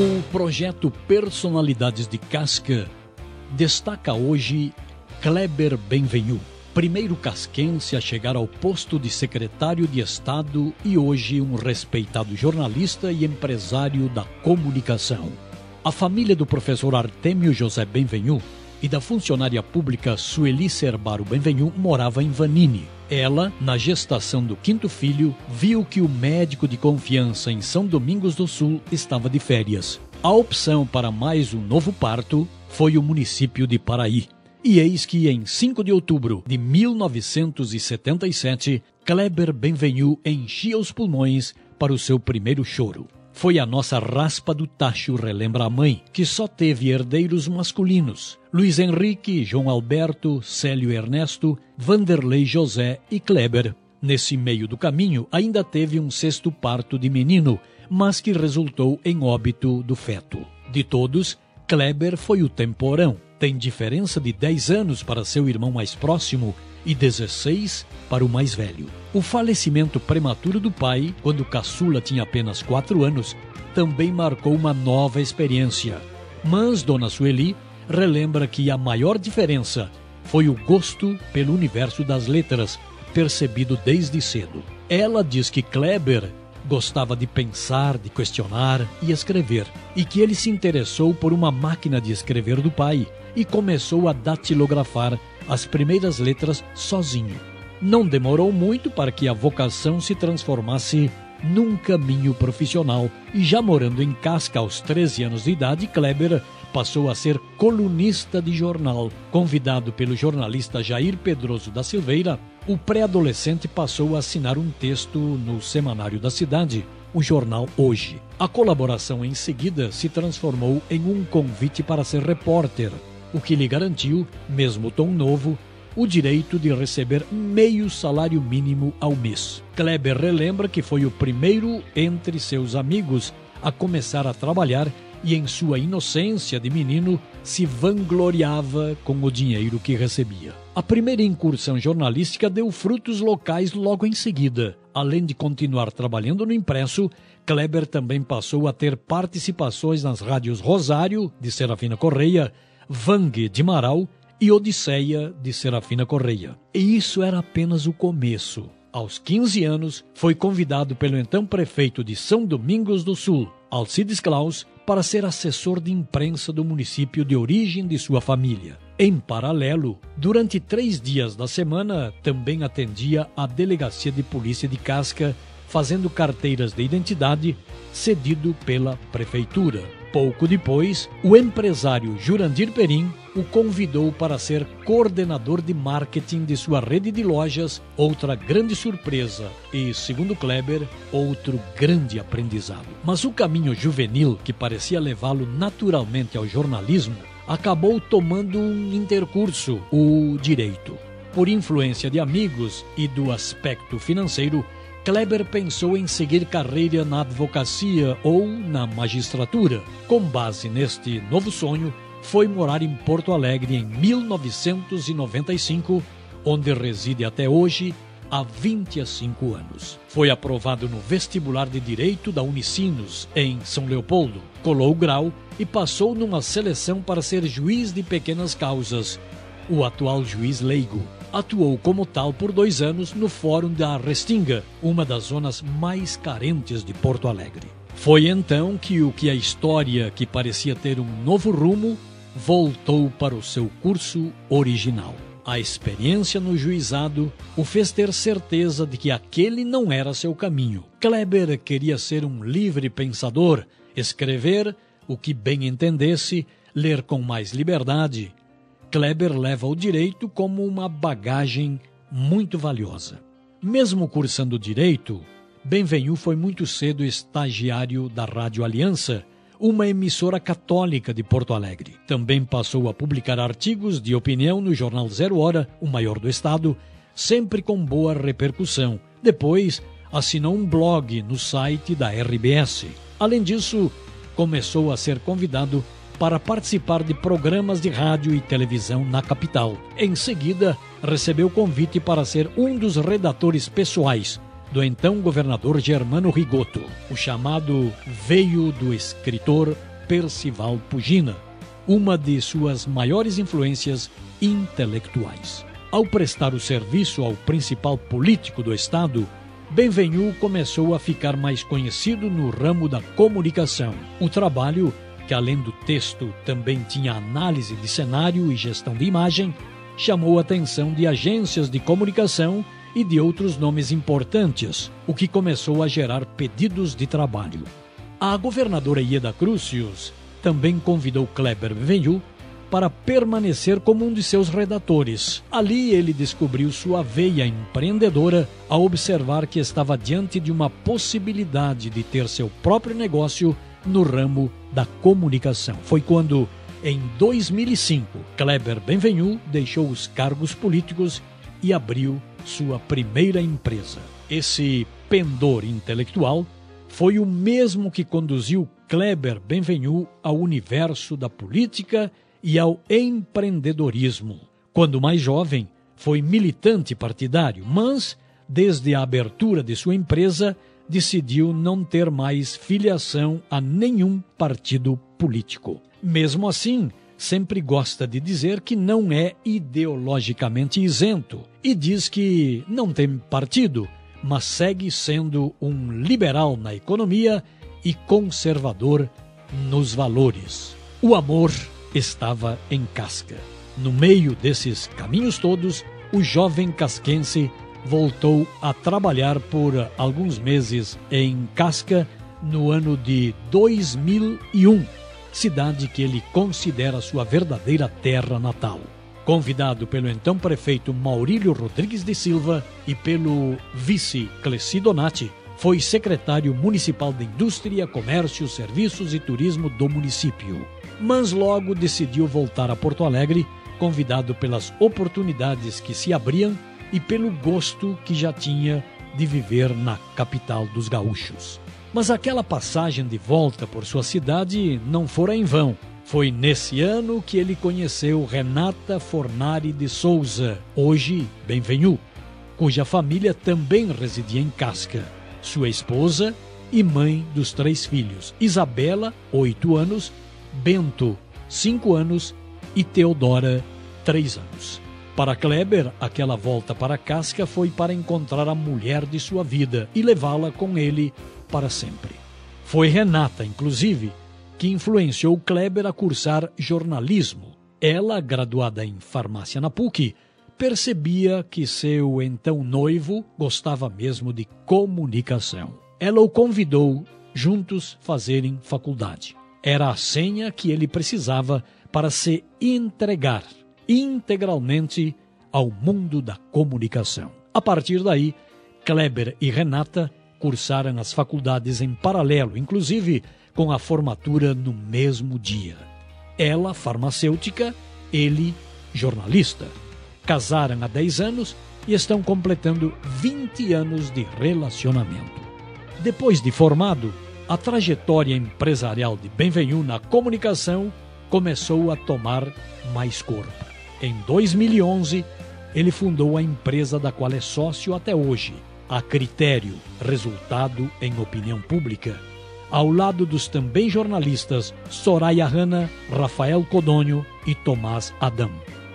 O projeto Personalidades de Casca destaca hoje Kleber Benvenu, primeiro casquense a chegar ao posto de secretário de Estado e hoje um respeitado jornalista e empresário da comunicação. A família do professor Artêmio José Benvenu e da funcionária pública Sueli Cerbaro Benvenu morava em Vanini. Ela, na gestação do quinto filho, viu que o médico de confiança em São Domingos do Sul estava de férias. A opção para mais um novo parto foi o município de Paraí. E eis que em 5 de outubro de 1977, Kleber Benvenu enchia os pulmões para o seu primeiro choro. Foi a nossa raspa do tacho, relembra a mãe, que só teve herdeiros masculinos: Luiz Henrique, João Alberto, Célio Ernesto, Vanderlei José e Kleber. Nesse meio do caminho, ainda teve um sexto parto de menino, mas que resultou em óbito do feto. De todos, Kleber foi o temporão. Tem diferença de 10 anos para seu irmão mais próximo e 16 para o mais velho. O falecimento prematuro do pai, quando o caçula tinha apenas 4 anos, também marcou uma nova experiência. Mas Dona Sueli relembra que a maior diferença foi o gosto pelo universo das letras, percebido desde cedo. Ela diz que Kleber gostava de pensar, de questionar e escrever, e que ele se interessou por uma máquina de escrever do pai e começou a datilografar as primeiras letras sozinho. Não demorou muito para que a vocação se transformasse num caminho profissional, e já morando em Casca aos 13 anos de idade, Kleber passou a ser colunista de jornal. Convidado pelo jornalista Jair Pedroso da Silveira, o pré-adolescente passou a assinar um texto no Semanário da Cidade, o jornal Hoje. A colaboração em seguida se transformou em um convite para ser repórter, o que lhe garantiu, mesmo tão novo, o direito de receber meio salário mínimo ao mês. Kleber relembra que foi o primeiro entre seus amigos a começar a trabalhar e, em sua inocência de menino, se vangloriava com o dinheiro que recebia. A primeira incursão jornalística deu frutos locais logo em seguida. Além de continuar trabalhando no impresso, Kleber também passou a ter participações nas rádios Rosário, de Serafina Correia, Vang de Marau e Odisseia de Serafina Correia. E isso era apenas o começo. Aos 15 anos, foi convidado pelo então prefeito de São Domingos do Sul, Alcides Claus, para ser assessor de imprensa do município de origem de sua família. Em paralelo, durante 3 dias da semana, também atendia a Delegacia de Polícia de Casca, fazendo carteiras de identidade, cedido pela prefeitura. Pouco depois, o empresário Jurandir Perim o convidou para ser coordenador de marketing de sua rede de lojas, outra grande surpresa e, segundo Kleber, outro grande aprendizado. Mas o caminho juvenil, que parecia levá-lo naturalmente ao jornalismo, acabou tomando um intercurso, o direito. Por influência de amigos e do aspecto financeiro, Kleber pensou em seguir carreira na advocacia ou na magistratura. Com base neste novo sonho, foi morar em Porto Alegre em 1995, onde reside até hoje há 25 anos. Foi aprovado no vestibular de Direito da Unicinos, em São Leopoldo, colou o grau e passou numa seleção para ser juiz de pequenas causas, o atual juiz leigo. Atuou como tal por 2 anos no Fórum da Restinga, uma das zonas mais carentes de Porto Alegre. Foi então que a história, que parecia ter um novo rumo, voltou para o seu curso original. A experiência no juizado o fez ter certeza de que aquele não era seu caminho. Kleber queria ser um livre pensador, escrever o que bem entendesse, ler com mais liberdade. Kleber leva o direito como uma bagagem muito valiosa. Mesmo cursando direito, Benvenu foi muito cedo estagiário da Rádio Aliança, uma emissora católica de Porto Alegre. Também passou a publicar artigos de opinião no jornal Zero Hora, o maior do estado, sempre com boa repercussão. Depois, assinou um blog no site da RBS. Além disso, começou a ser convidado para participar de programas de rádio e televisão na capital. Em seguida, recebeu convite para ser um dos redatores pessoais do então governador Germano Rigoto. O chamado veio do escritor Percival Pugina, uma de suas maiores influências intelectuais. Ao prestar o serviço ao principal político do Estado, Benvenu começou a ficar mais conhecido no ramo da comunicação. O trabalho, que além do texto também tinha análise de cenário e gestão de imagem, chamou a atenção de agências de comunicação e de outros nomes importantes, o que começou a gerar pedidos de trabalho. A governadora Ieda Crucius também convidou Kleber Benvenu para permanecer como um de seus redatores. Ali ele descobriu sua veia empreendedora ao observar que estava diante de uma possibilidade de ter seu próprio negócio no ramo da comunicação. Foi quando, em 2005, Kleber Benvenu deixou os cargos políticos e abriu sua primeira empresa. Esse pendor intelectual foi o mesmo que conduziu Kleber Benvenu ao universo da política e ao empreendedorismo. Quando mais jovem, foi militante partidário, mas, desde a abertura de sua empresa, decidiu não ter mais filiação a nenhum partido político. Mesmo assim, sempre gosta de dizer que não é ideologicamente isento e diz que não tem partido, mas segue sendo um liberal na economia e conservador nos valores. O amor estava em Casca. No meio desses caminhos todos, o jovem casquense voltou a trabalhar por alguns meses em Casca no ano de 2001, cidade que ele considera sua verdadeira terra natal. Convidado pelo então prefeito Maurílio Rodrigues de Silva e pelo vice Cleci Donati, foi secretário municipal de Indústria, Comércio, Serviços e Turismo do município. Mas logo decidiu voltar a Porto Alegre, convidado pelas oportunidades que se abriam e pelo gosto que já tinha de viver na capital dos gaúchos. Mas aquela passagem de volta por sua cidade não fora em vão. Foi nesse ano que ele conheceu Renata Fornari de Souza, hoje Benvenu, cuja família também residia em Casca. Sua esposa e mãe dos 3 filhos, Isabela, 8 anos, Bento, 5 anos e Teodora, 3 anos. Para Kleber, aquela volta para Casca foi para encontrar a mulher de sua vida e levá-la com ele para sempre. Foi Renata, inclusive, que influenciou Kleber a cursar jornalismo. Ela, graduada em farmácia na PUC, percebia que seu então noivo gostava mesmo de comunicação. Ela o convidou juntos fazerem faculdade. Era a senha que ele precisava para se entregar integralmente ao mundo da comunicação. A partir daí, Kleber e Renata cursaram as faculdades em paralelo, inclusive com a formatura no mesmo dia. Ela, farmacêutica, ele, jornalista. Casaram há 10 anos e estão completando 20 anos de relacionamento. Depois de formado, a trajetória empresarial de Benvenu na comunicação começou a tomar mais corpo. Em 2011, ele fundou a empresa da qual é sócio até hoje, a Critério, resultado em opinião pública, ao lado dos também jornalistas Soraya Hanna, Rafael Codonho e Tomás Adam.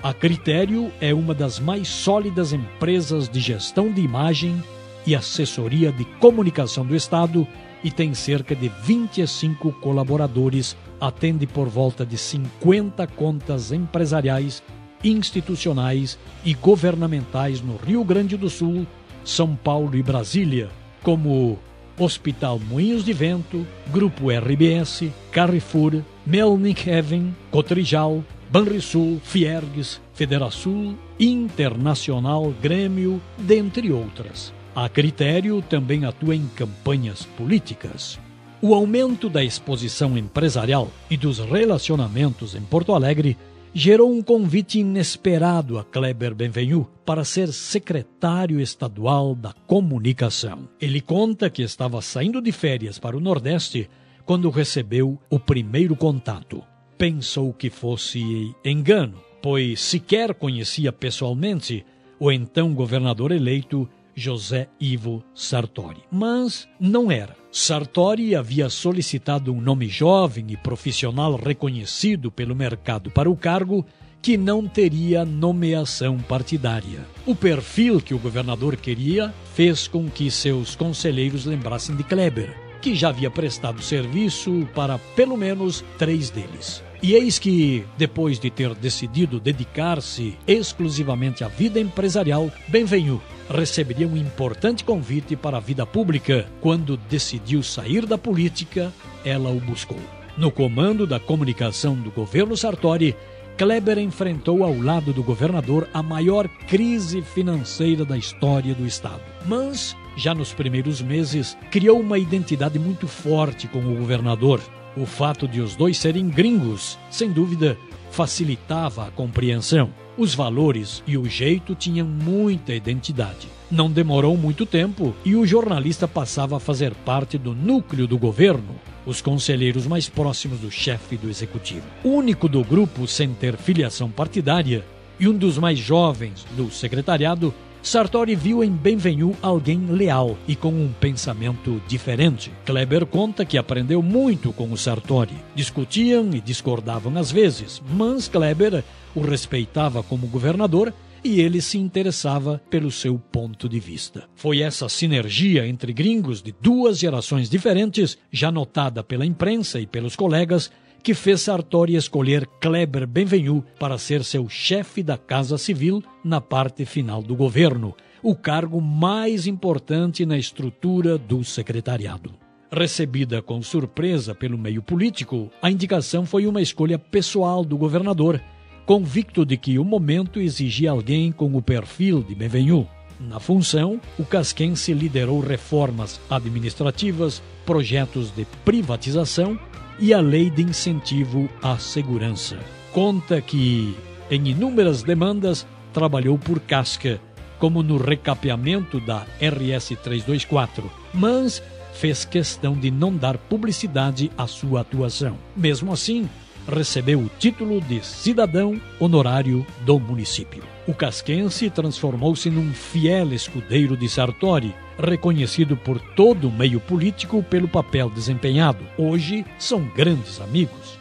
A Critério é uma das mais sólidas empresas de gestão de imagem e assessoria de comunicação do Estado e tem cerca de 25 colaboradores, atende por volta de 50 contas empresariais, institucionais e governamentais no Rio Grande do Sul, São Paulo e Brasília, como Hospital Moinhos de Vento, Grupo RBS, Carrefour, Melnick Heaven, Cotrijal, Banrisul, Fiergues, Federasul, Internacional, Grêmio, dentre outras. A Critério também atua em campanhas políticas. O aumento da exposição empresarial e dos relacionamentos em Porto Alegre gerou um convite inesperado a Kleber Benvenu para ser secretário estadual da comunicação. Ele conta que estava saindo de férias para o Nordeste quando recebeu o primeiro contato. Pensou que fosse engano, pois sequer conhecia pessoalmente o então governador eleito José Ivo Sartori. Mas não era. Sartori havia solicitado um nome jovem e profissional reconhecido pelo mercado para o cargo, que não teria nomeação partidária. O perfil que o governador queria fez com que seus conselheiros lembrassem de Kleber, que já havia prestado serviço para pelo menos 3 deles. E eis que, depois de ter decidido dedicar-se exclusivamente à vida empresarial, Benvenu receberia um importante convite para a vida pública. Quando decidiu sair da política, ela o buscou. No comando da comunicação do governo Sartori, Kleber enfrentou ao lado do governador a maior crise financeira da história do estado. Mas, já nos primeiros meses, criou uma identidade muito forte com o governador. O fato de os dois serem gringos, sem dúvida, facilitava a compreensão. Os valores e o jeito tinham muita identidade. Não demorou muito tempo e o jornalista passava a fazer parte do núcleo do governo, os conselheiros mais próximos do chefe do executivo. Único do grupo sem ter filiação partidária e um dos mais jovens do secretariado, Sartori viu em Benvenu alguém leal e com um pensamento diferente. Kleber conta que aprendeu muito com o Sartori. Discutiam e discordavam às vezes, mas Kleber o respeitava como governador e ele se interessava pelo seu ponto de vista. Foi essa sinergia entre gringos de 2 gerações diferentes, já notada pela imprensa e pelos colegas, que fez Sartori escolher Kleber Benvenu para ser seu chefe da Casa Civil na parte final do governo, o cargo mais importante na estrutura do secretariado. Recebida com surpresa pelo meio político, a indicação foi uma escolha pessoal do governador, convicto de que o momento exigia alguém com o perfil de Benvenu. Na função, o casquense liderou reformas administrativas, projetos de privatização e a lei de incentivo à segurança. Conta que, em inúmeras demandas, trabalhou por casca, como no recapeamento da RS 324, mas fez questão de não dar publicidade à sua atuação. Mesmo assim, recebeu o título de cidadão honorário do município. O casquense transformou-se num fiel escudeiro de Sartori, reconhecido por todo o meio político pelo papel desempenhado. Hoje são grandes amigos.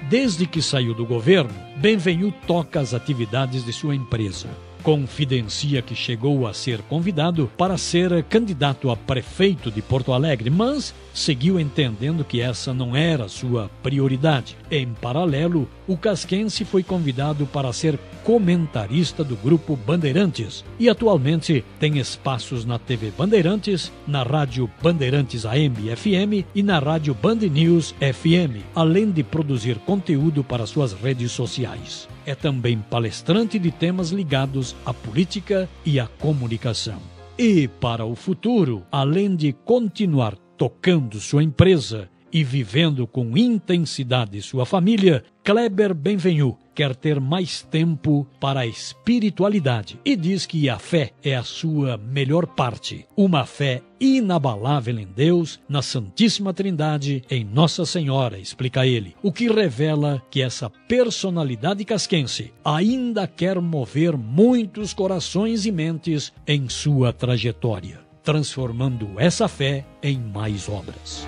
Desde que saiu do governo, Benvenu toca as atividades de sua empresa. Confidencia que chegou a ser convidado para ser candidato a prefeito de Porto Alegre, mas seguiu entendendo que essa não era sua prioridade. Em paralelo, o casquense foi convidado para ser comentarista do Grupo Bandeirantes e atualmente tem espaços na TV Bandeirantes, na Rádio Bandeirantes AM e FM e na Rádio Band News FM, além de produzir conteúdo para suas redes sociais. É também palestrante de temas ligados à política e à comunicação. E para o futuro, além de continuar tocando sua empresa e vivendo com intensidade sua família, Kleber Benvenu quer ter mais tempo para a espiritualidade e diz que a fé é a sua melhor parte. Uma fé inabalável em Deus, na Santíssima Trindade, em Nossa Senhora, explica ele, o que revela que essa personalidade casquense ainda quer mover muitos corações e mentes em sua trajetória, transformando essa fé em mais obras.